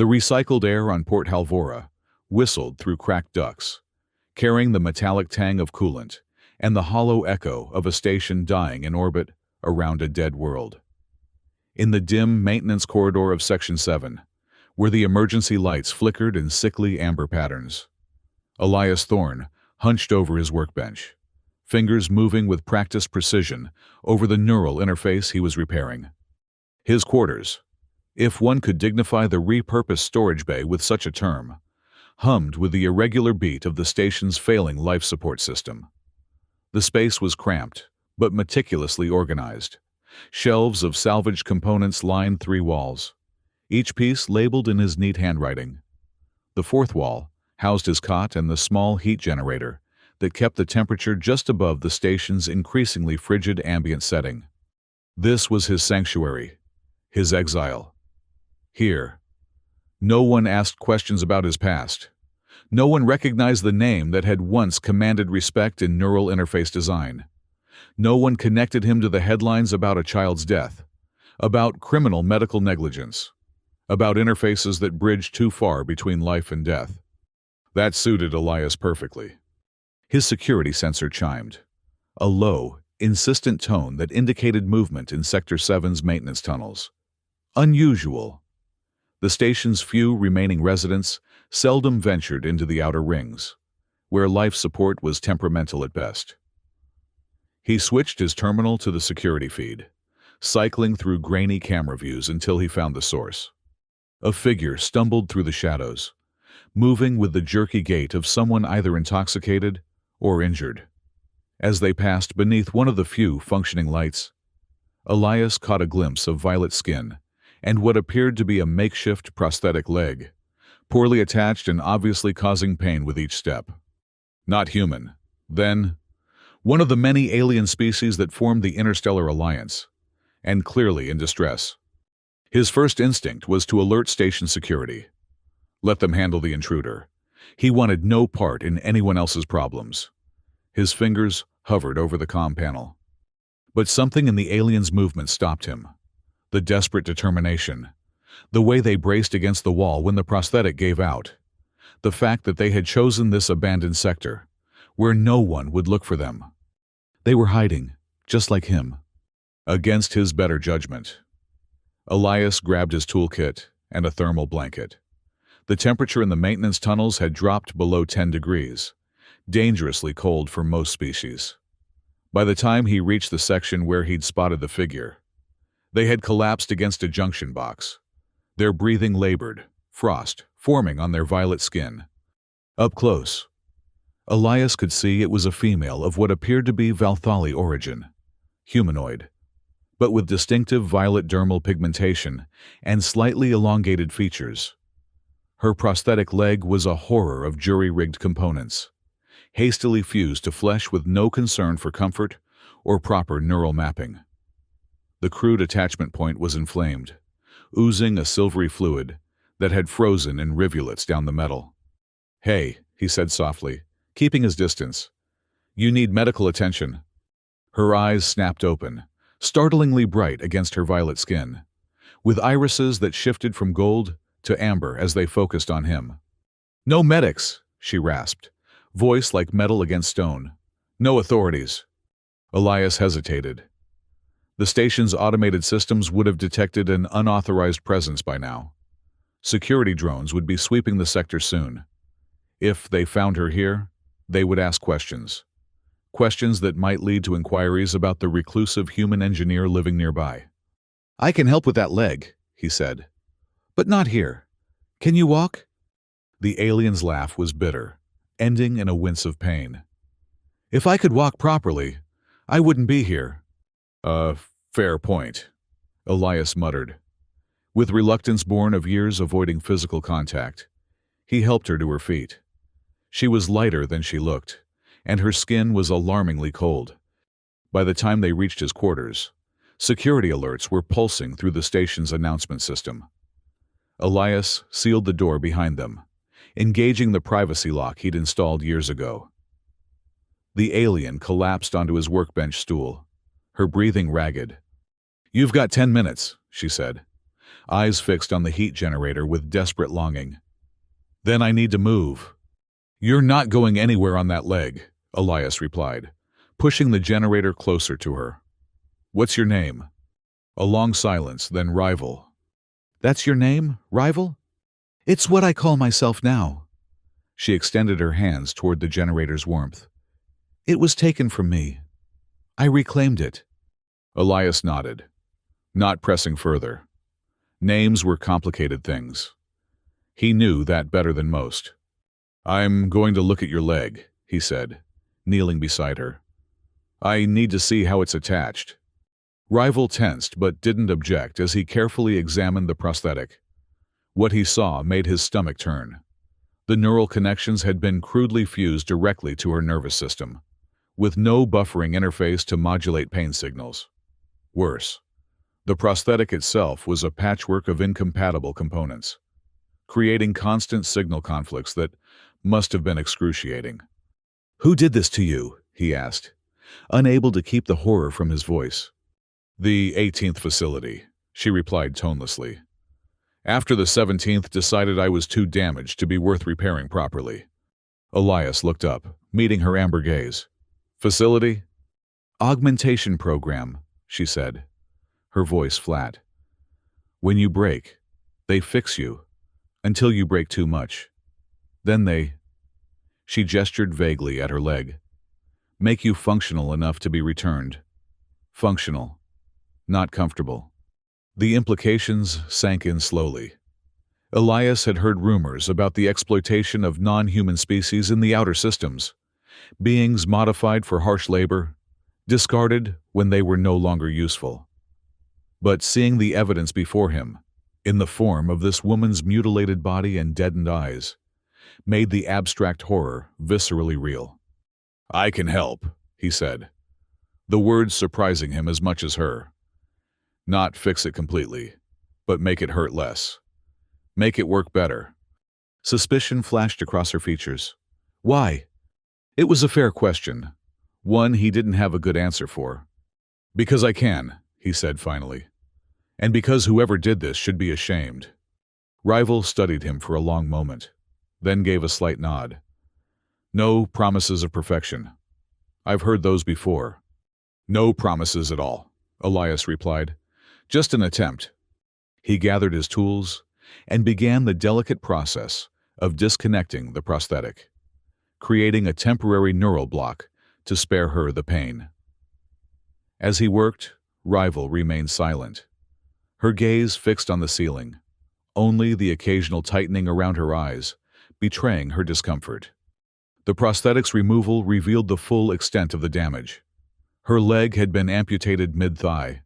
The recycled air on Port Halvora whistled through cracked ducts, carrying the metallic tang of coolant and the hollow echo of a station dying in orbit around a dead world. In the dim maintenance corridor of Section 7, where the emergency lights flickered in sickly amber patterns, Elias Thorne hunched over his workbench, fingers moving with practiced precision over the neural interface he was repairing. His quarters, if one could dignify the repurposed storage bay with such a term, hummed with the irregular beat of the station's failing life support system. The space was cramped, but meticulously organized. Shelves of salvaged components lined 3 walls, each piece labeled in his neat handwriting. The 4th wall housed his cot and the small heat generator that kept the temperature just above the station's increasingly frigid ambient setting. This was his sanctuary, his exile. Here, no one asked questions about his past. No one recognized the name that had once commanded respect in neural interface design. No one connected him to the headlines about a child's death, about criminal medical negligence, about interfaces that bridged too far between life and death. That suited Elias perfectly. His security sensor chimed, a low, insistent tone that indicated movement in Sector 7's maintenance tunnels. Unusual. The station's few remaining residents seldom ventured into the outer rings, where life support was temperamental at best. He switched his terminal to the security feed, cycling through grainy camera views until he found the source. A figure stumbled through the shadows, moving with the jerky gait of someone either intoxicated or injured. As they passed beneath one of the few functioning lights, Elias caught a glimpse of violet skin and what appeared to be a makeshift prosthetic leg, poorly attached and obviously causing pain with each step. Not human, then. One of the many alien species that formed the Interstellar Alliance, and clearly in distress. His first instinct was to alert station security. Let them handle the intruder. He wanted no part in anyone else's problems. His fingers hovered over the comm panel. But something in the aliens' movement stopped him. The desperate determination. The way they braced against the wall when the prosthetic gave out. The fact that they had chosen this abandoned sector, where no one would look for them. They were hiding, just like him, against his better judgment. Elias grabbed his toolkit and a thermal blanket. The temperature in the maintenance tunnels had dropped below 10 degrees, dangerously cold for most species. By the time he reached the section where he'd spotted the figure, they had collapsed against a junction box, their breathing labored, frost forming on their violet skin. Up close, Elias could see it was a female of what appeared to be Valthali origin, humanoid, but with distinctive violet dermal pigmentation and slightly elongated features. Her prosthetic leg was a horror of jury-rigged components, hastily fused to flesh with no concern for comfort or proper neural mapping. The crude attachment point was inflamed, oozing a silvery fluid that had frozen in rivulets down the metal. "Hey," he said softly, keeping his distance. "You need medical attention." Her eyes snapped open, startlingly bright against her violet skin, with irises that shifted from gold to amber as they focused on him. "No medics," she rasped, voice like metal against stone. "No authorities." Elias hesitated. The station's automated systems would have detected an unauthorized presence by now. Security drones would be sweeping the sector soon. If they found her here, they would ask questions. Questions that might lead to inquiries about the reclusive human engineer living nearby. "I can help with that leg," he said. "But not here. Can you walk?" The alien's laugh was bitter, ending in a wince of pain. "If I could walk properly, I wouldn't be here." Fair point," Elias muttered. With reluctance born of years avoiding physical contact, he helped her to her feet. She was lighter than she looked, and her skin was alarmingly cold. By the time they reached his quarters, security alerts were pulsing through the station's announcement system. Elias sealed the door behind them, engaging the privacy lock he'd installed years ago. The alien collapsed onto his workbench stool, her breathing ragged. "You've got 10 minutes, she said. eyes fixed on the heat generator with desperate longing. "Then I need to move." "You're not going anywhere on that leg," Elias replied, pushing the generator closer to her. "What's your name?" A long silence, then Rival. "That's your name, Rival?" "It's what I call myself now." She extended her hands toward the generator's warmth. "It was taken from me. I reclaimed it." Elias nodded, not pressing further. Names were complicated things. He knew that better than most. "I'm going to look at your leg," he said, kneeling beside her. "I need to see how it's attached." Rival tensed but didn't object as he carefully examined the prosthetic. What he saw made his stomach turn. The neural connections had been crudely fused directly to her nervous system, with no buffering interface to modulate pain signals. Worse, the prosthetic itself was a patchwork of incompatible components, creating constant signal conflicts that must have been excruciating. "Who did this to you?" he asked, unable to keep the horror from his voice. "The 18th facility," she replied tonelessly. "After the 17th decided I was too damaged to be worth repairing properly." Elias looked up, meeting her amber gaze. "Facility?" "Augmentation program," she said, her voice flat. "When you break, they fix you, until you break too much. Then they—" she gestured vaguely at her leg. "Make you functional enough to be returned." Functional. Not comfortable. The implications sank in slowly. Elias had heard rumors about the exploitation of non-human species in the outer systems, beings modified for harsh labor, discarded when they were no longer useful. But seeing the evidence before him, in the form of this woman's mutilated body and deadened eyes, made the abstract horror viscerally real. "I can help," he said, the words surprising him as much as her. "Not fix it completely, but make it hurt less. Make it work better." Suspicion flashed across her features. "Why?" It was a fair question, one he didn't have a good answer for. "Because I can," he said finally. "And because whoever did this should be ashamed." Rival studied him for a long moment, then gave a slight nod. "No promises of perfection. I've heard those before." "No promises at all," Elias replied. "Just an attempt." He gathered his tools and began the delicate process of disconnecting the prosthetic, creating a temporary neural block to spare her the pain. As he worked, Rival remained silent, her gaze fixed on the ceiling, only the occasional tightening around her eyes betraying her discomfort. The prosthetic's removal revealed the full extent of the damage. Her leg had been amputated mid-thigh,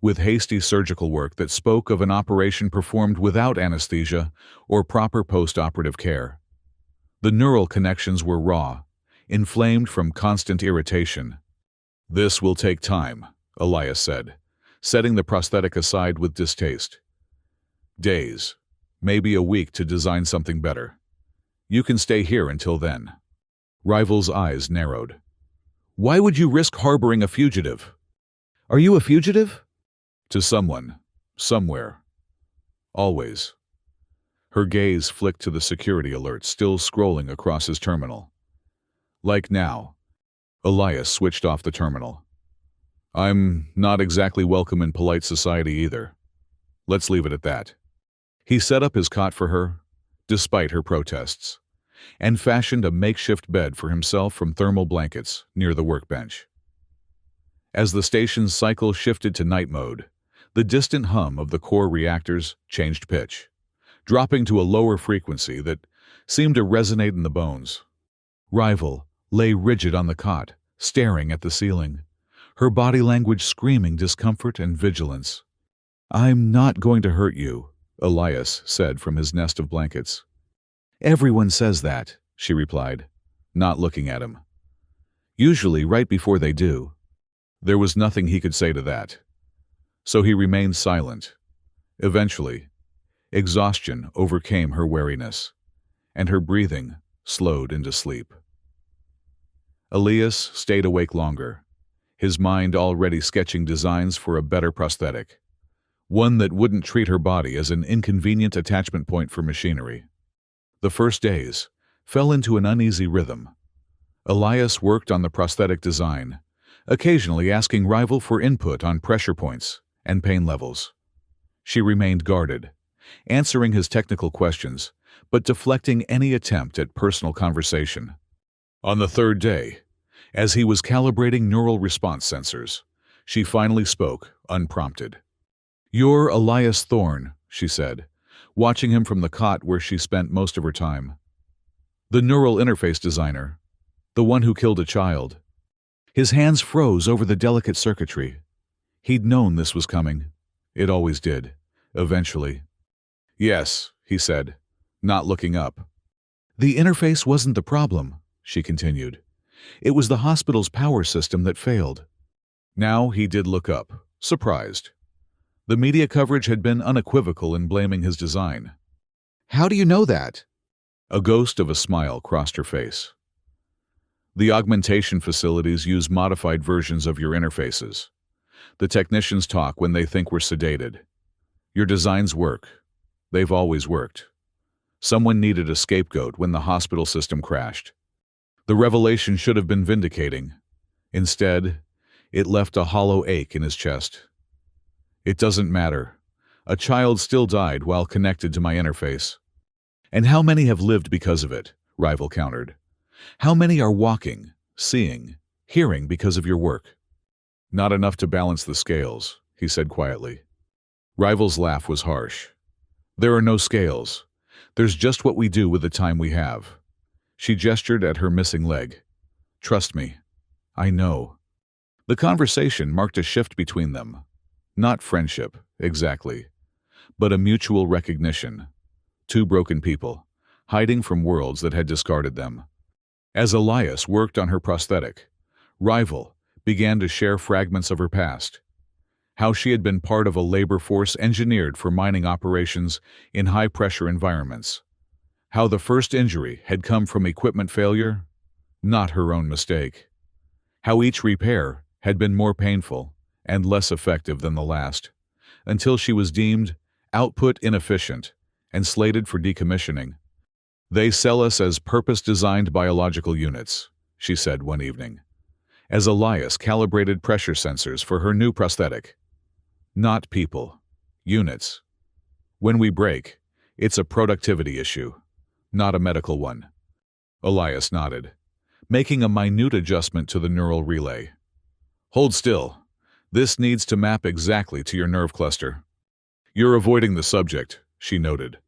with hasty surgical work that spoke of an operation performed without anesthesia or proper post-operative care. The neural connections were raw, inflamed from constant irritation. "This will take time," Elias said, setting the prosthetic aside with distaste. "Days, maybe a week to design something better. You can stay here until then." Rival's eyes narrowed. "Why would you risk harboring a fugitive?" "Are you a fugitive?" "To someone, somewhere. Always." Her gaze flicked to the security alert still scrolling across his terminal. "Like now." Elias switched off the terminal. "I'm not exactly welcome in polite society either. Let's leave it at that." He set up his cot for her, despite her protests, and fashioned a makeshift bed for himself from thermal blankets near the workbench. As the station's cycle shifted to night mode, the distant hum of the core reactors changed pitch, dropping to a lower frequency that seemed to resonate in the bones. Rival lay rigid on the cot, staring at the ceiling, her body language screaming discomfort and vigilance. "I'm not going to hurt you," Elias said from his nest of blankets. "Everyone says that," she replied, not looking at him. "Usually right before they do." There was nothing he could say to that. So he remained silent. Eventually, exhaustion overcame her wariness, and her breathing slowed into sleep. Elias stayed awake longer, his mind already sketching designs for a better prosthetic. one that wouldn't treat her body as an inconvenient attachment point for machinery. The first days fell into an uneasy rhythm. Elias worked on the prosthetic design, occasionally asking Rival for input on pressure points and pain levels. She remained guarded, answering his technical questions, but deflecting any attempt at personal conversation. On the third day, as he was calibrating neural response sensors, she finally spoke, unprompted. "You're Elias Thorne," she said, watching him from the cot where she spent most of her time. "The neural interface designer. The one who killed a child." His hands froze over the delicate circuitry. He'd known this was coming. It always did, eventually. "Yes," he said, not looking up. "The interface wasn't the problem," she continued. "It was the hospital's power system that failed." Now he did look up, surprised. The media coverage had been unequivocal in blaming his design. "How do you know that?" A ghost of a smile crossed her face. "The augmentation facilities use modified versions of your interfaces. The technicians talk when they think we're sedated. Your designs work. They've always worked. Someone needed a scapegoat when the hospital system crashed. The revelation should have been vindicating. Instead, it left a hollow ache in his chest. It doesn't matter. A child still died while connected to my interface. And how many have lived because of it?" Rival countered. "How many are walking, seeing, hearing because of your work?" "Not enough to balance the scales," he said quietly. Rival's laugh was harsh. "There are no scales. There's just what we do with the time we have." She gestured at her missing leg. "Trust me. I know." The conversation marked a shift between them. Not friendship, exactly, but a mutual recognition. Two broken people, hiding from worlds that had discarded them. As Elias worked on her prosthetic, Rival began to share fragments of her past. How she had been part of a labor force engineered for mining operations in high-pressure environments. How the first injury had come from equipment failure, not her own mistake. How each repair had been more painful and less effective than the last, until she was deemed output inefficient and slated for decommissioning. "They sell us as purpose-designed biological units," she said one evening, as Elias calibrated pressure sensors for her new prosthetic. "Not people. Units. When we break, it's a productivity issue, not a medical one." Elias nodded, making a minute adjustment to the neural relay. "Hold still. This needs to map exactly to your nerve cluster." "You're avoiding the subject," she noted.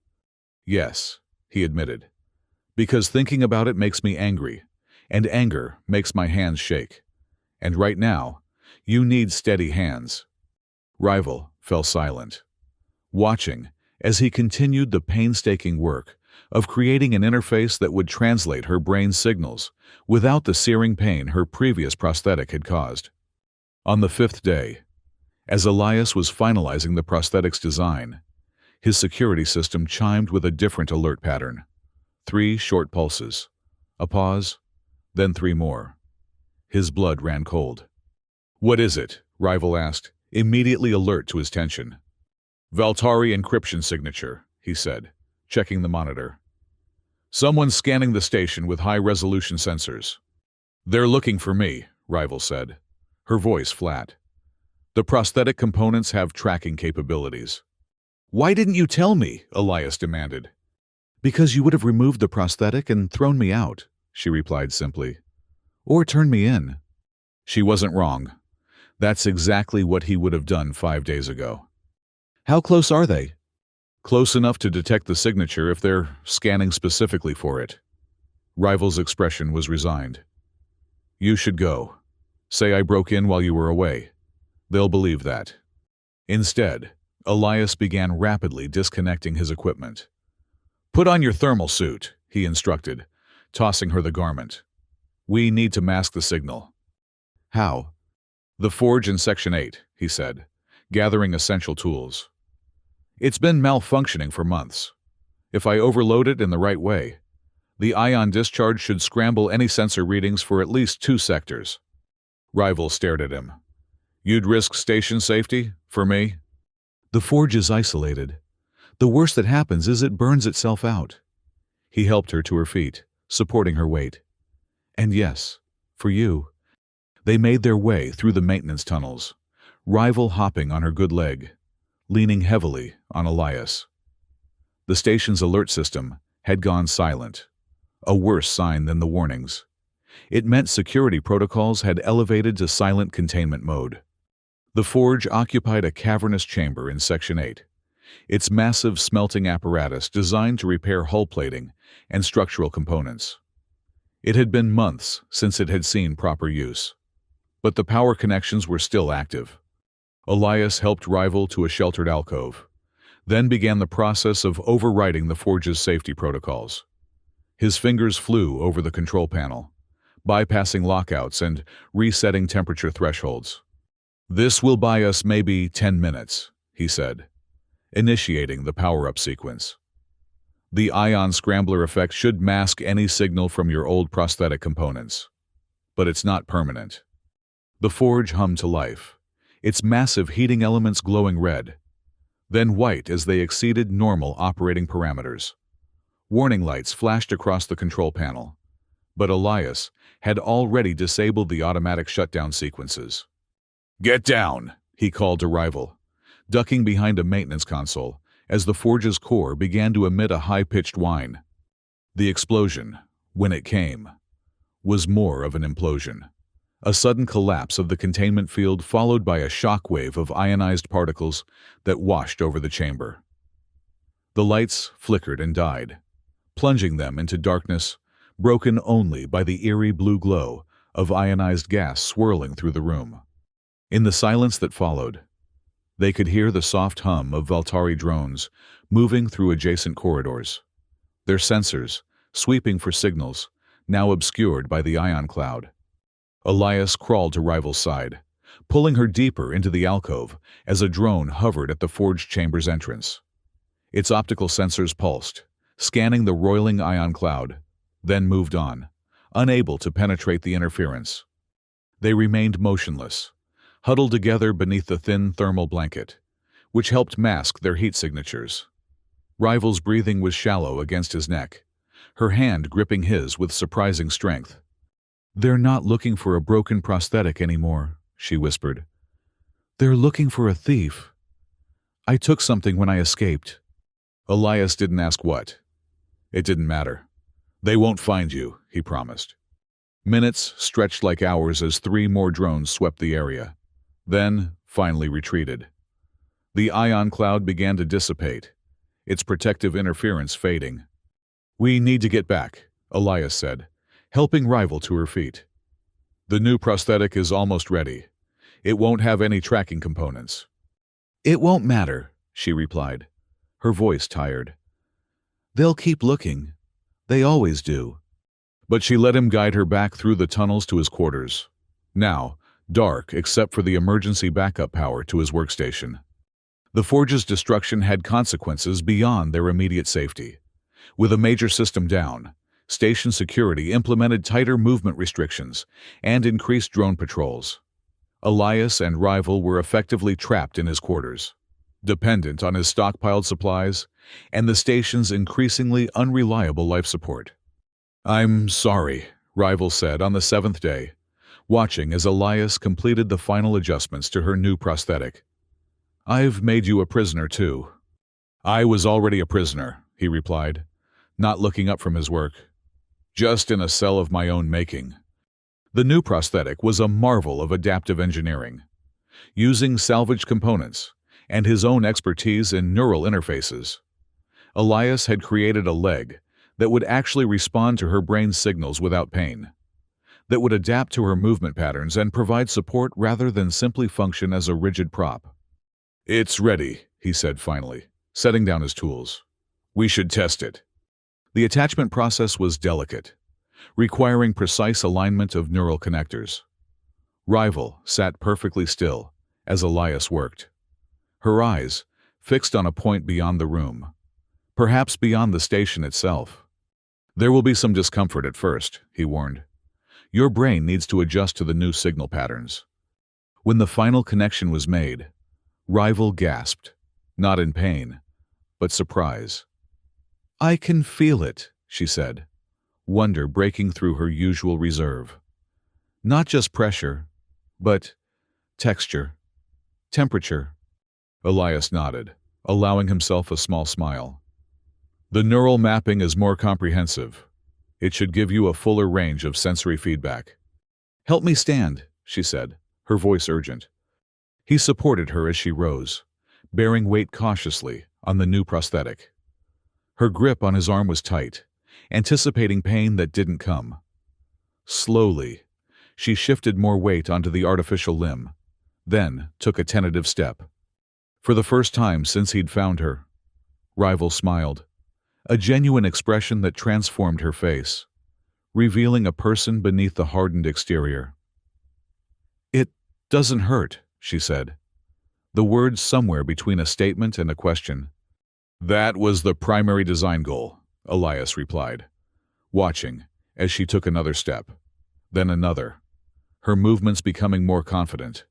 "Yes," he admitted, "because thinking about it makes me angry, and anger makes my hands shake. And right now, you need steady hands." Rival fell silent, watching as he continued the painstaking work of creating an interface that would translate her brain's signals without the searing pain her previous prosthetic had caused. On the fifth day, as Elias was finalizing the prosthetic's design, his security system chimed with a different alert pattern. 3 short pulses, a pause, then 3 more. His blood ran cold. "What is it?" Rival asked, immediately alert to his tension. "Valtari encryption signature," he said, checking the monitor. "Someone's scanning the station with high-resolution sensors." "They're looking for me," Rival said, her voice flat. "The prosthetic components have tracking capabilities." "Why didn't you tell me?" Elias demanded. "Because you would have removed the prosthetic and thrown me out," she replied simply. "Or turned me in." She wasn't wrong. That's exactly what he would have done 5 days ago. "How close are they?" "Close enough to detect the signature if they're scanning specifically for it." Rival's expression was resigned. "You should go. Say I broke in while you were away. They'll believe that." Instead, Elias began rapidly disconnecting his equipment. "Put on your thermal suit," he instructed, tossing her the garment. "We need to mask the signal." "How?" "The forge in Section 8, he said, gathering essential tools. "It's been malfunctioning for months. If I overload it in the right way, the ion discharge should scramble any sensor readings for at least 2 sectors. Rival stared at him. "You'd risk station safety? For me?" The forge is isolated. The worst that happens is it burns itself out. He helped her to her feet, supporting her weight. And yes, for you. They made their way through the maintenance tunnels, Rival hopping on her good leg, leaning heavily on Elias. The station's alert system had gone silent, a worse sign than the warnings. It meant security protocols had elevated to silent containment mode. The forge occupied a cavernous chamber in Section 8, its massive smelting apparatus designed to repair hull plating and structural components. It had been months since it had seen proper use, but the power connections were still active. Elias helped Rival to a sheltered alcove, then began the process of overriding the forge's safety protocols. His fingers flew over the control panel, bypassing lockouts and resetting temperature thresholds. "This will buy us maybe 10 minutes, he said, initiating the power-up sequence. The ion scrambler effect should mask any signal from your old prosthetic components, but it's not permanent. The forge hummed to life, its massive heating elements glowing red, then white as they exceeded normal operating parameters. Warning lights flashed across the control panel, but Elias had already disabled the automatic shutdown sequences. "Get down," he called to Rival, ducking behind a maintenance console as the forge's core began to emit a high-pitched whine. The explosion, when it came, was more of an implosion. A sudden collapse of the containment field followed by a shockwave of ionized particles that washed over the chamber. The lights flickered and died, plunging them into darkness, broken only by the eerie blue glow of ionized gas swirling through the room. In the silence that followed, they could hear the soft hum of Valtari drones moving through adjacent corridors, their sensors sweeping for signals, now obscured by the ion cloud. Elias crawled to Rival's side, pulling her deeper into the alcove as a drone hovered at the forge chamber's entrance. Its optical sensors pulsed, scanning the roiling ion cloud, then moved on, unable to penetrate the interference. They remained motionless, huddled together beneath the thin thermal blanket, which helped mask their heat signatures. Rival's breathing was shallow against his neck, her hand gripping his with surprising strength. "They're not looking for a broken prosthetic anymore," she whispered. "They're looking for a thief. I took something when I escaped." Elias didn't ask what. It didn't matter. "They won't find you," he promised. Minutes stretched like hours as 3 more drones swept the area, then finally retreated. The ion cloud began to dissipate, its protective interference fading. "We need to get back," Elias said, helping Rival to her feet. "The new prosthetic is almost ready. It won't have any tracking components." "It won't matter," she replied, her voice tired. "They'll keep looking. They always do." But she let him guide her back through the tunnels to his quarters, now dark except for the emergency backup power to his workstation. The forge's destruction had consequences beyond their immediate safety. With a major system down, station security implemented tighter movement restrictions and increased drone patrols. Elias and Rival were effectively trapped in his quarters, dependent on his stockpiled supplies and the station's increasingly unreliable life support. "I'm sorry," Rival said on the 7th day, watching as Elias completed the final adjustments to her new prosthetic. "I've made you a prisoner, too." "I was already a prisoner," he replied, not looking up from his work. "Just in a cell of my own making." The new prosthetic was a marvel of adaptive engineering. Using salvaged components and his own expertise in neural interfaces, Elias had created a leg that would actually respond to her brain's signals without pain, that would adapt to her movement patterns and provide support rather than simply function as a rigid prop. "It's ready," he said finally, setting down his tools. "We should test it." The attachment process was delicate, requiring precise alignment of neural connectors. Rival sat perfectly still as Elias worked, her eyes fixed on a point beyond the room, perhaps beyond the station itself. "There will be some discomfort at first," he warned. "Your brain needs to adjust to the new signal patterns." When the final connection was made, Rival gasped. not in pain, but surprise. "I can feel it," she said, wonder breaking through her usual reserve. "Not just pressure, but texture, temperature." Elias nodded, allowing himself a small smile. "The neural mapping is more comprehensive. It should give you a fuller range of sensory feedback." "Help me stand," she said, her voice urgent. He supported her as she rose, bearing weight cautiously on the new prosthetic. Her grip on his arm was tight, anticipating pain that didn't come. Slowly, she shifted more weight onto the artificial limb, then took a tentative step. For the first time since he'd found her, Rival smiled, a genuine expression that transformed her face, revealing a person beneath the hardened exterior. "It doesn't hurt," she said, the words somewhere between a statement and a question. "That was the primary design goal," Elias replied, watching as she took another step, then another, her movements becoming more confident.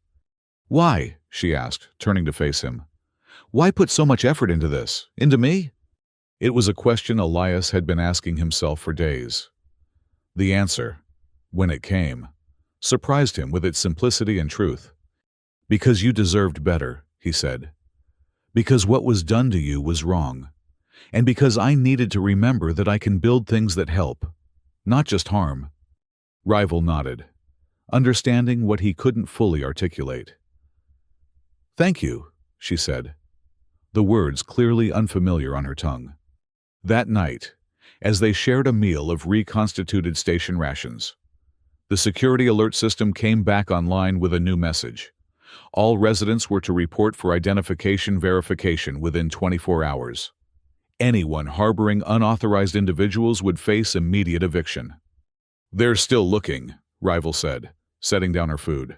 "Why?" she asked, turning to face him. "Why put so much effort into this? Into me?" It was a question Elias had been asking himself for days. The answer, when it came, surprised him with its simplicity and truth. "Because you deserved better," he said. "Because what was done to you was wrong. And because I needed to remember that I can build things that help, not just harm." Rival nodded, understanding what he couldn't fully articulate. "Thank you," she said, the words clearly unfamiliar on her tongue. That night, as they shared a meal of reconstituted station rations, the security alert system came back online with a new message. All residents were to report for identification verification within 24 hours. Anyone harboring unauthorized individuals would face immediate eviction. "They're still looking," Rival said, setting down her food.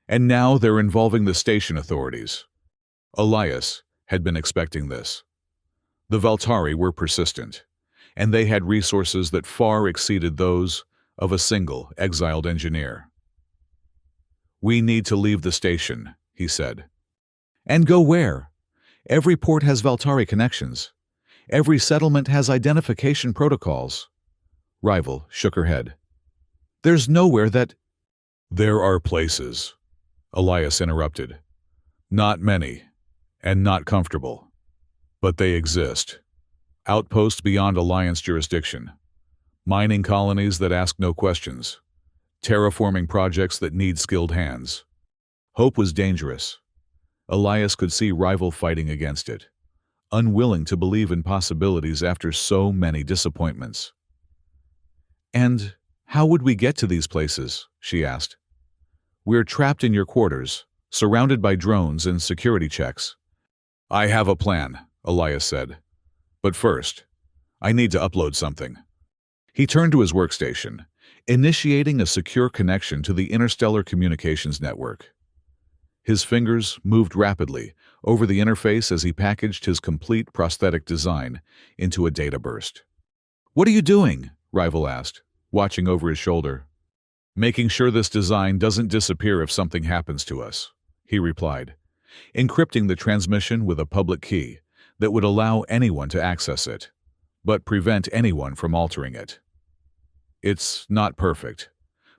"And now they're involving the station authorities." Elias had been expecting this. The Valtari were persistent, and they had resources that far exceeded those of a single exiled engineer. "We need to leave the station," he said. "And go where? Every port has Valtari connections. Every settlement has identification protocols." Rival shook her head. "There's nowhere that—" "There are places," Elias interrupted. "Not many, and not comfortable. But they exist. Outposts beyond Alliance jurisdiction. Mining colonies that ask no questions. Terraforming projects that need skilled hands." Hope was dangerous. Elias could see Rival fighting against it, unwilling to believe in possibilities after so many disappointments. "And how would we get to these places?" she asked. "We're trapped in your quarters, surrounded by drones and security checks." "I have a plan," Elias said. "But first, I need to upload something." He turned to his workstation, initiating a secure connection to the Interstellar Communications Network. His fingers moved rapidly over the interface as he packaged his complete prosthetic design into a data burst. "What are you doing?" Rival asked, watching over his shoulder. "Making sure this design doesn't disappear if something happens to us," he replied, encrypting the transmission with a public key that would allow anyone to access it, but prevent anyone from altering it. "It's not perfect,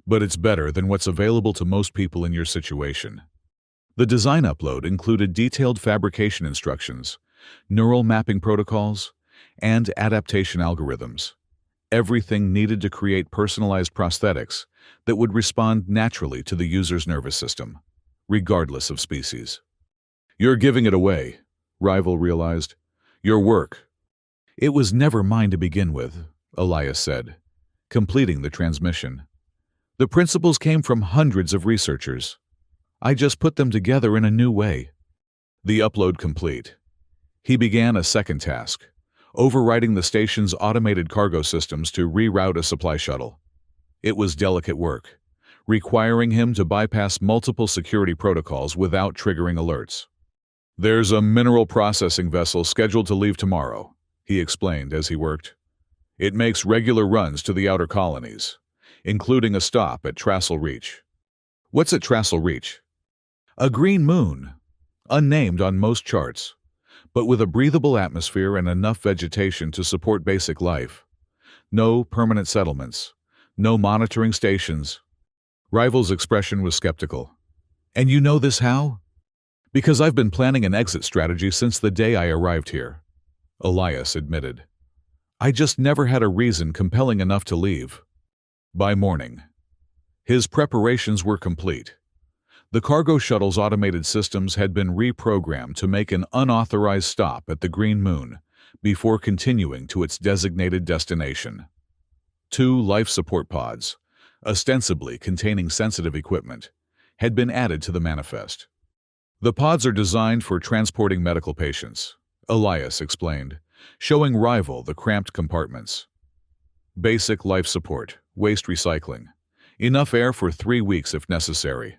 but it's better than what's available to most people in your situation." The design upload included detailed fabrication instructions, neural mapping protocols, and adaptation algorithms. Everything needed to create personalized prosthetics that would respond naturally to the user's nervous system, regardless of species. "You're giving it away," Rival realized. "Your work." "It was never mine to begin with," Elias said, completing the transmission. "The principles came from hundreds of researchers. I just put them together in a new way." The upload complete, he began a second task, overriding the station's automated cargo systems to reroute a supply shuttle. It was delicate work, requiring him to bypass multiple security protocols without triggering alerts. "There's a mineral processing vessel scheduled to leave tomorrow," he explained as he worked. "It makes regular runs to the outer colonies, including a stop at Trassel Reach." "What's at Trassel Reach?" "A green moon, unnamed on most charts, but with a breathable atmosphere and enough vegetation to support basic life. No permanent settlements. No monitoring stations. Rival's expression was skeptical. And you know this how? Because I've been planning an exit strategy since the day I arrived here, Elias admitted. I just never had a reason compelling enough to leave. By morning, his preparations were complete. The cargo shuttle's automated systems had been reprogrammed to make an unauthorized stop at the Green Moon before continuing to its designated destination. 2 life support pods, ostensibly containing sensitive equipment, had been added to the manifest. The pods are designed for transporting medical patients, Elias explained, showing Rival the cramped compartments. Basic life support, waste recycling, enough air for 3 weeks if necessary.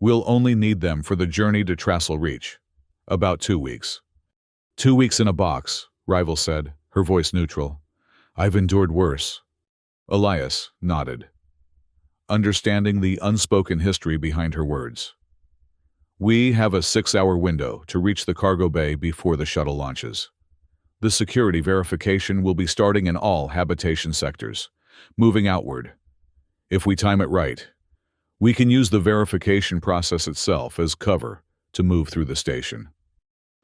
We'll only need them for the journey to Trassel Reach. About 2 weeks. 2 weeks in a box, Rival said, her voice neutral. I've endured worse. Elias nodded, understanding the unspoken history behind her words. We have a 6-hour window to reach the cargo bay before the shuttle launches. The security verification will be starting in all habitation sectors, moving outward. If we time it right, we can use the verification process itself as cover to move through the station.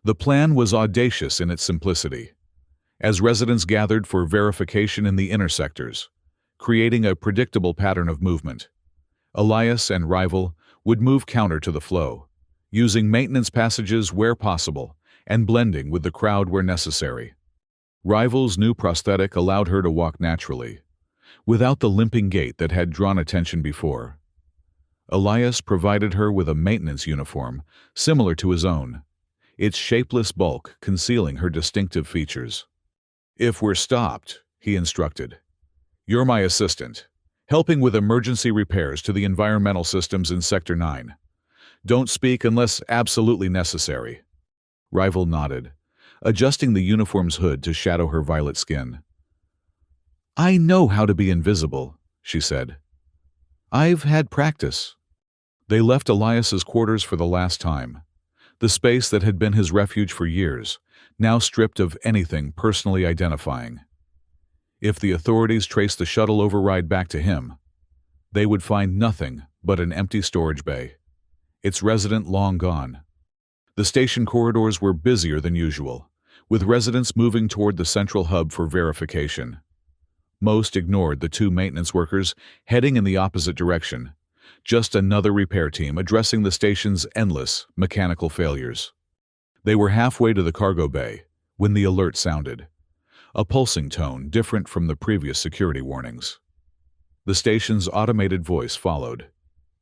The plan was audacious in its simplicity, as residents gathered for verification in the inner sectors, creating a predictable pattern of movement. Elias and Rival would move counter to the flow, using maintenance passages where possible and blending with the crowd where necessary. Rival's new prosthetic allowed her to walk naturally, without the limping gait that had drawn attention before. Elias provided her with a maintenance uniform similar to his own, its shapeless bulk concealing her distinctive features. If we're stopped, he instructed, you're my assistant, helping with emergency repairs to the environmental systems in Sector 9. Don't speak unless absolutely necessary. Rival nodded, adjusting the uniform's hood to shadow her violet skin. I know how to be invisible, she said. I've had practice. They left Elias's quarters for the last time, the space that had been his refuge for years, now stripped of anything personally identifying. If the authorities traced the shuttle override back to him, they would find nothing but an empty storage bay, its resident long gone. The station corridors were busier than usual, with residents moving toward the central hub for verification. Most ignored the 2 maintenance workers heading in the opposite direction, just another repair team addressing the station's endless mechanical failures. They were halfway to the cargo bay when the alert sounded, a pulsing tone different from the previous security warnings. The station's automated voice followed,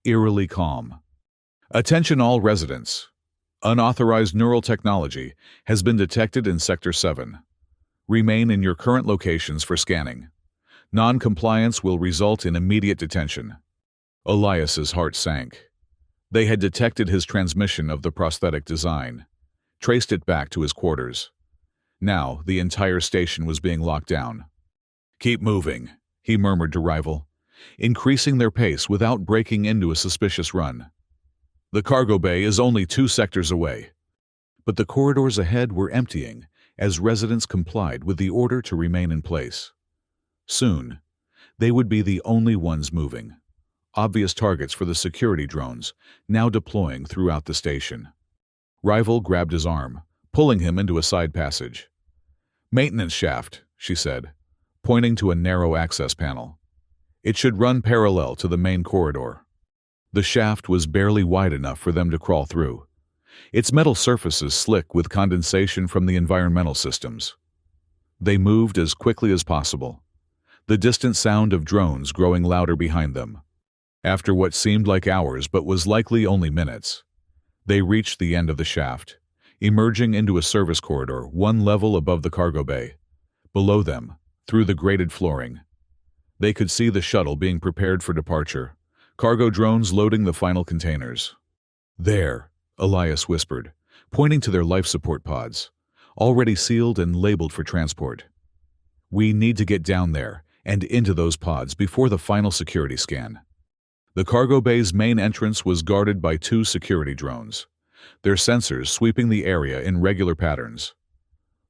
eerily calm. Attention all residents. Unauthorized neural technology has been detected in Sector 7. Remain in your current locations for scanning. Non-compliance will result in immediate detention. Elias's heart sank. They had detected his transmission of the prosthetic design, traced it back to his quarters. Now, the entire station was being locked down. Keep moving, he murmured to Rival, increasing their pace without breaking into a suspicious run. The cargo bay is only 2 sectors away. But the corridors ahead were emptying as residents complied with the order to remain in place. Soon, they would be the only ones moving, obvious targets for the security drones now deploying throughout the station. Rival grabbed his arm, pulling him into a side passage. Maintenance shaft, she said, pointing to a narrow access panel. It should run parallel to the main corridor. The shaft was barely wide enough for them to crawl through, its metal surfaces slick with condensation from the environmental systems. They moved as quickly as possible, the distant sound of drones growing louder behind them. After what seemed like hours but was likely only minutes, they reached the end of the shaft, emerging into a service corridor 1 level above the cargo bay. Below them, through the grated flooring, they could see the shuttle being prepared for departure, cargo drones loading the final containers. There, Elias whispered, pointing to their life support pods, already sealed and labeled for transport. We need to get down there and into those pods before the final security scan. The cargo bay's main entrance was guarded by 2 security drones, their sensors sweeping the area in regular patterns.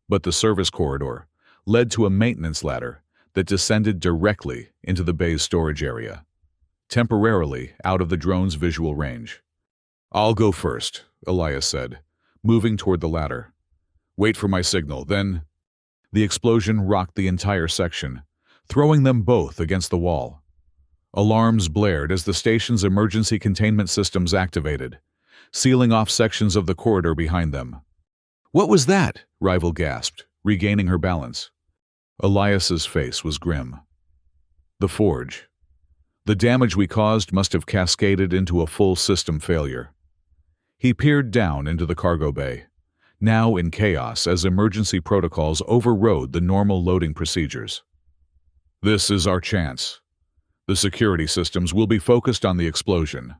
But the service corridor led to a maintenance ladder that descended directly into the bay's storage area, temporarily out of the drone's visual range. "I'll go first," Elias said, moving toward the ladder. "Wait for my signal, then—" The explosion rocked the entire section, throwing them both against the wall. Alarms blared as the station's emergency containment systems activated, sealing off sections of the corridor behind them. "What was that?" Rival gasped, regaining her balance. Elias's face was grim. "The forge. The damage we caused must have cascaded into a full system failure." He peered down into the cargo bay, now in chaos as emergency protocols overrode the normal loading procedures. "This is our chance. The security systems will be focused on the explosion."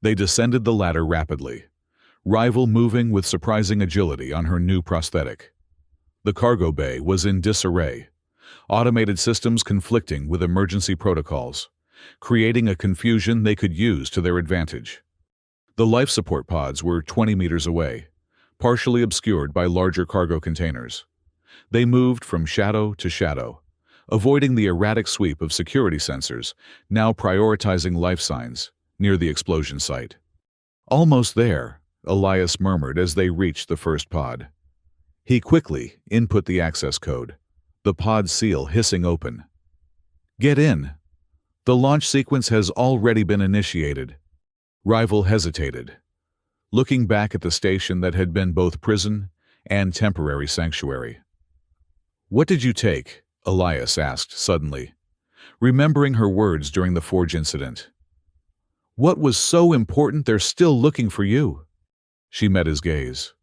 They descended the ladder rapidly, Rival moving with surprising agility on her new prosthetic. The cargo bay was in disarray, automated systems conflicting with emergency protocols, creating a confusion they could use to their advantage. The life support pods were 20 meters away, partially obscured by larger cargo containers. They moved from shadow to shadow, avoiding the erratic sweep of security sensors, now prioritizing life signs near the explosion site. "Almost there," Elias murmured as they reached the first pod. He quickly input the access code, the pod seal hissing open. "Get in. The launch sequence has already been initiated." Rival hesitated, looking back at the station that had been both prison and temporary sanctuary. "What did you take?" Elias asked suddenly, remembering her words during the forge incident. "What was so important they're still looking for you?" She met his gaze,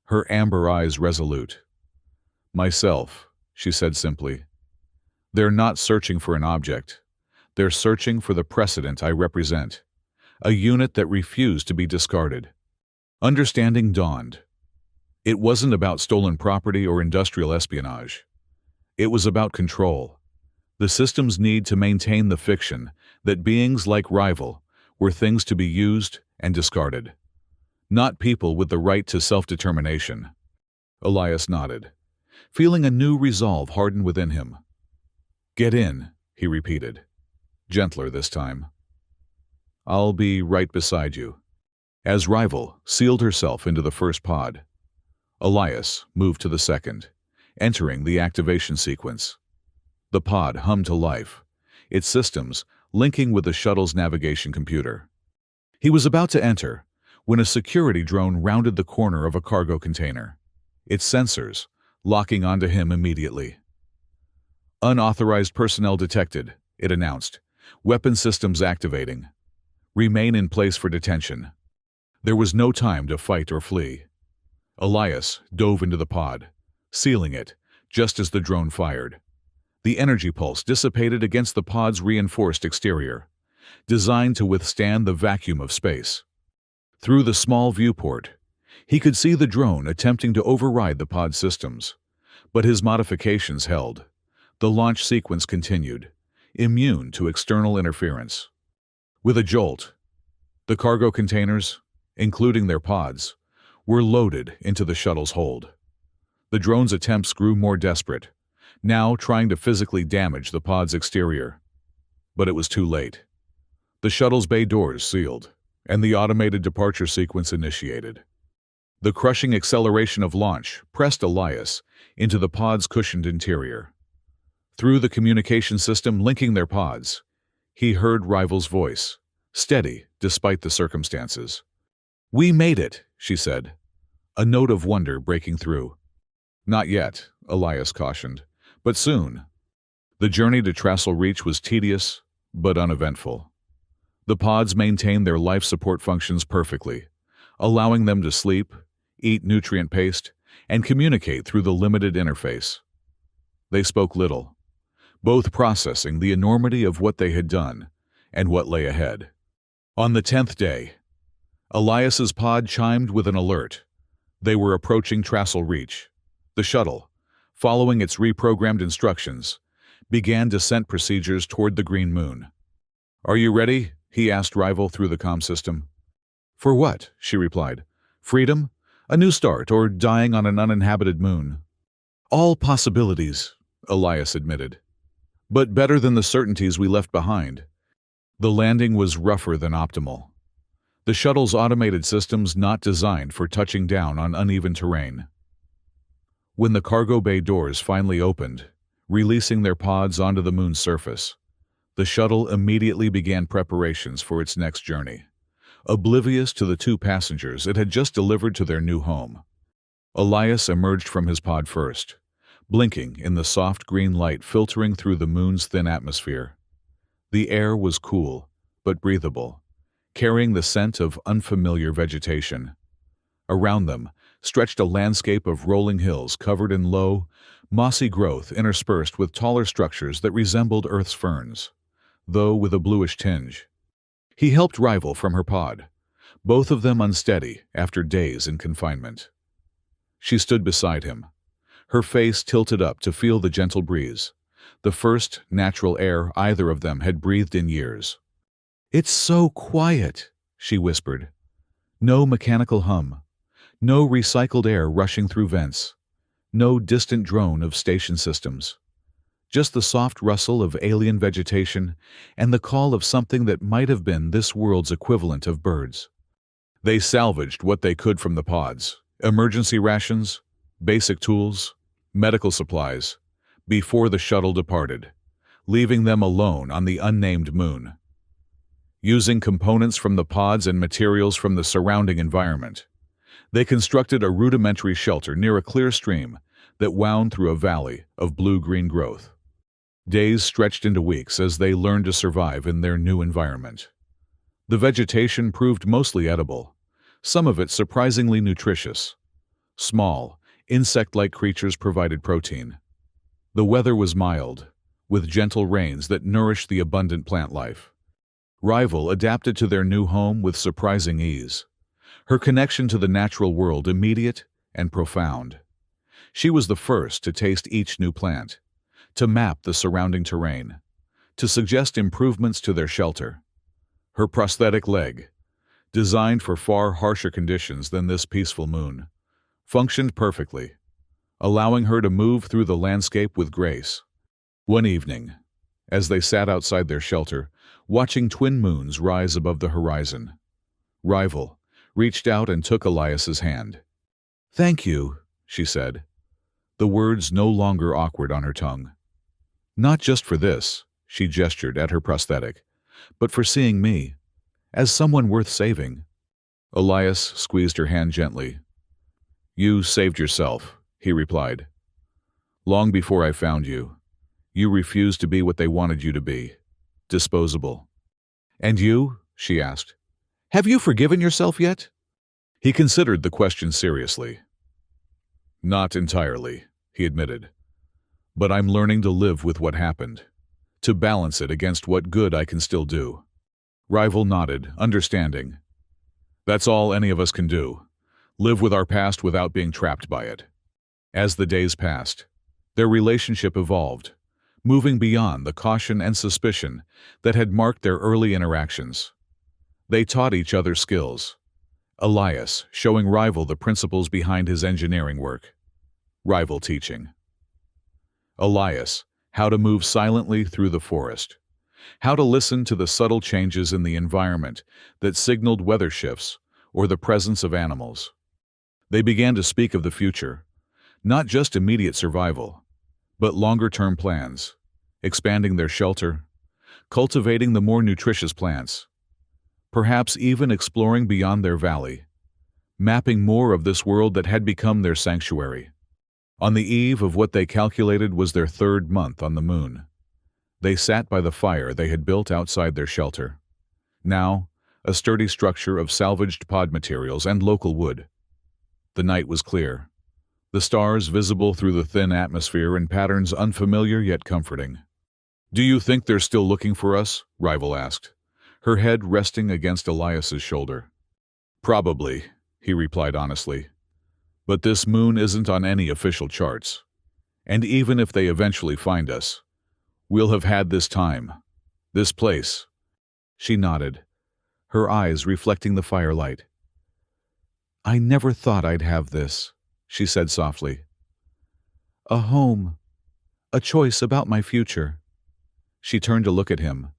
her amber eyes resolute. "Myself," she said simply. "They're not searching for an object. They're searching for the precedent I represent, a unit that refused to be discarded." Understanding dawned. It wasn't about stolen property or industrial espionage. It was about control. The system's need to maintain the fiction that beings like Rival were things to be used and discarded, not people with the right to self-determination. Elias nodded, feeling a new resolve harden within him. "Get in," he repeated, gentler this time. "I'll be right beside you." As Rival sealed herself into the first pod, Elias moved to the second, entering the activation sequence. The pod hummed to life, its systems linking with the shuttle's navigation computer. He was about to enter when a security drone rounded the corner of a cargo container, its sensors locking onto him immediately. "Unauthorized personnel detected," it announced, "weapon systems activating. Remain in place for detention." There was no time to fight or flee. Elias dove into the pod, sealing it just as the drone fired. The energy pulse dissipated against the pod's reinforced exterior, designed to withstand the vacuum of space. Through the small viewport, he could see the drone attempting to override the pod systems, but his modifications held. The launch sequence continued, immune to external interference. With a jolt, the cargo containers, including their pods, were loaded into the shuttle's hold. The drone's attempts grew more desperate, now trying to physically damage the pod's exterior. But it was too late. The shuttle's bay doors sealed, and the automated departure sequence initiated. The crushing acceleration of launch pressed Elias into the pod's cushioned interior. Through the communication system linking their pods, he heard Rival's voice, steady despite the circumstances. "We made it," she said, a note of wonder breaking through. "Not yet," Elias cautioned, "but soon." The journey to Trassel Reach was tedious, but uneventful. The pods maintained their life support functions perfectly, allowing them to sleep, eat nutrient paste, and communicate through the limited interface. They spoke little, both processing the enormity of what they had done and what lay ahead. On the 10th day, Elias's pod chimed with an alert. They were approaching Trassel Reach. The shuttle, following its reprogrammed instructions, began descent procedures toward the green moon. "Are you ready?" he asked Rival through the comm system. "For what?" she replied. Freedom? A new start, or dying on an uninhabited moon? All possibilities, Elias admitted. But better than the certainties we left behind. The landing was rougher than optimal. The shuttle's automated systems not designed for touching down on uneven terrain. When the cargo bay doors finally opened, releasing their pods onto the moon's surface, the shuttle immediately began preparations for its next journey, oblivious to the two passengers it had just delivered to their new home. Elias emerged from his pod first, blinking in the soft green light filtering through the moon's thin atmosphere. The air was cool, but breathable, carrying the scent of unfamiliar vegetation. Around them stretched a landscape of rolling hills covered in low, mossy growth interspersed with taller structures that resembled Earth's ferns, though with a bluish tinge. He helped Rival from her pod, both of them unsteady after days in confinement. She stood beside him, her face tilted up to feel the gentle breeze, the first natural air either of them had breathed in years. "It's so quiet," she whispered. No mechanical hum, no recycled air rushing through vents, no distant drone of station systems. Just the soft rustle of alien vegetation and the call of something that might have been this world's equivalent of birds. They salvaged what they could from the pods, emergency rations, basic tools, medical supplies, before the shuttle departed, leaving them alone on the unnamed moon. Using components from the pods and materials from the surrounding environment, they constructed a rudimentary shelter near a clear stream that wound through a valley of blue-green growth. Days stretched into weeks as they learned to survive in their new environment. The vegetation proved mostly edible, some of it surprisingly nutritious. Small, insect-like creatures provided protein. The weather was mild, with gentle rains that nourished the abundant plant life. Rival adapted to their new home with surprising ease, her connection to the natural world immediate and profound. She was the first to taste each new plant, to map the surrounding terrain, to suggest improvements to their shelter. Her prosthetic leg, designed for far harsher conditions than this peaceful moon, functioned perfectly, allowing her to move through the landscape with grace. One evening, as they sat outside their shelter, watching twin moons rise above the horizon, Rival reached out and took Elias's hand. "Thank you," she said, the words no longer awkward on her tongue. "Not just for this," she gestured at her prosthetic, "but for seeing me, as someone worth saving." Elias squeezed her hand gently. "You saved yourself," he replied. "Long before I found you, you refused to be what they wanted you to be, disposable." "And you?" she asked. "Have you forgiven yourself yet?" He considered the question seriously. "Not entirely," he admitted. "But I'm learning to live with what happened, to balance it against what good I can still do." Rival nodded, understanding. "That's all any of us can do, live with our past without being trapped by it." As the days passed, their relationship evolved, moving beyond the caution and suspicion that had marked their early interactions. They taught each other skills, Elias showing Rival the principles behind his engineering work, Rival teaching Elias how to move silently through the forest, how to listen to the subtle changes in the environment that signaled weather shifts or the presence of animals. They began to speak of the future, not just immediate survival, but longer-term plans, expanding their shelter, cultivating the more nutritious plants, perhaps even exploring beyond their valley, mapping more of this world that had become their sanctuary. On the eve of what they calculated was their third month on the moon, they sat by the fire they had built outside their shelter, now a sturdy structure of salvaged pod materials and local wood. The night was clear, the stars visible through the thin atmosphere in patterns unfamiliar yet comforting. "Do you think they're still looking for us?" Rival asked, her head resting against Elias's shoulder. "Probably," he replied honestly. "But this moon isn't on any official charts. And even if they eventually find us, we'll have had this time, this place." She nodded, her eyes reflecting the firelight. "I never thought I'd have this," she said softly. "A home, a choice about my future." She turned to look at him,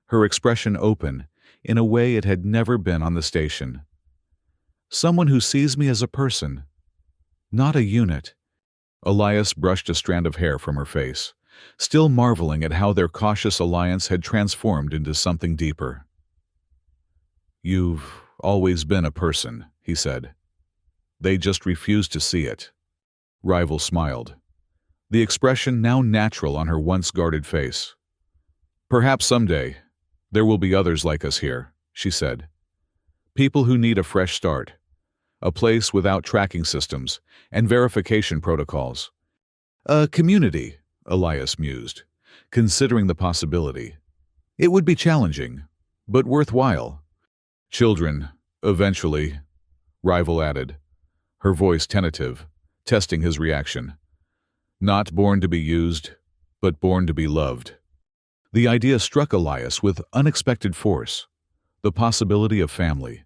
her expression open in a way it had never been on the station. "Someone who sees me as a person, not a unit." Elias brushed a strand of hair from her face, still marveling at how their cautious alliance had transformed into something deeper. "You've always been a person," he said. "They just refuse to see it." Rival smiled, the expression now natural on her once guarded face. "Perhaps someday there will be others like us here," she said. "People who need a fresh start, a place without tracking systems and verification protocols. A community," Elias mused, considering the possibility. "It would be challenging, but worthwhile. Children, eventually," Rival added, her voice tentative, testing his reaction. "Not born to be used, but born to be loved." The idea struck Elias with unexpected force, the possibility of family,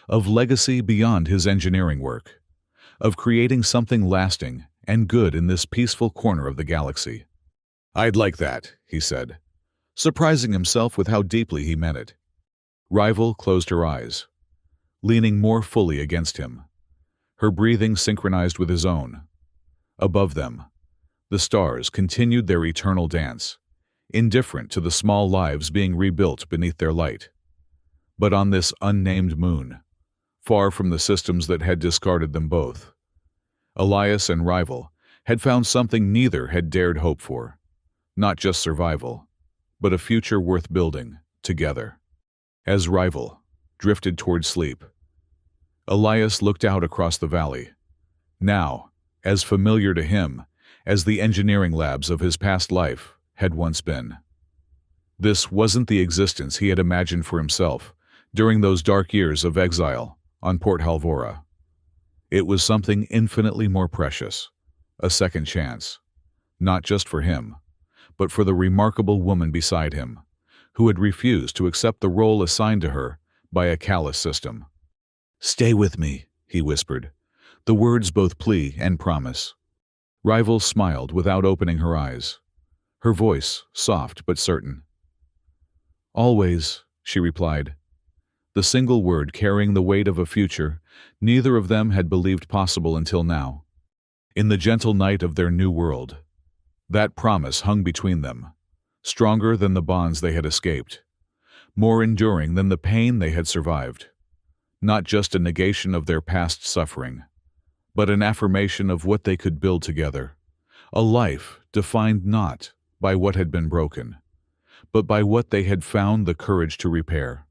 of legacy beyond his engineering work, of creating something lasting and good in this peaceful corner of the galaxy. "I'd like that," he said, surprising himself with how deeply he meant it. Rival closed her eyes, leaning more fully against him, her breathing synchronized with his own. Above them, the stars continued their eternal dance, indifferent to the small lives being rebuilt beneath their light. But on this unnamed moon, far from the systems that had discarded them both, Elias and Rival had found something neither had dared hope for. Not just survival, but a future worth building together. As Rival drifted toward sleep, Elias looked out across the valley, now as familiar to him as the engineering labs of his past life had once been. This wasn't the existence he had imagined for himself during those dark years of exile on Port Halvora. It was something infinitely more precious, a second chance, not just for him, but for the remarkable woman beside him, who had refused to accept the role assigned to her by a callous system. "Stay with me," he whispered, the words both plea and promise. Rival smiled without opening her eyes, her voice soft but certain. "Always," she replied, the single word carrying the weight of a future neither of them had believed possible until now. In the gentle night of their new world, that promise hung between them, stronger than the bonds they had escaped, more enduring than the pain they had survived. Not just a negation of their past suffering, but an affirmation of what they could build together, a life defined not by what had been broken, but by what they had found the courage to repair.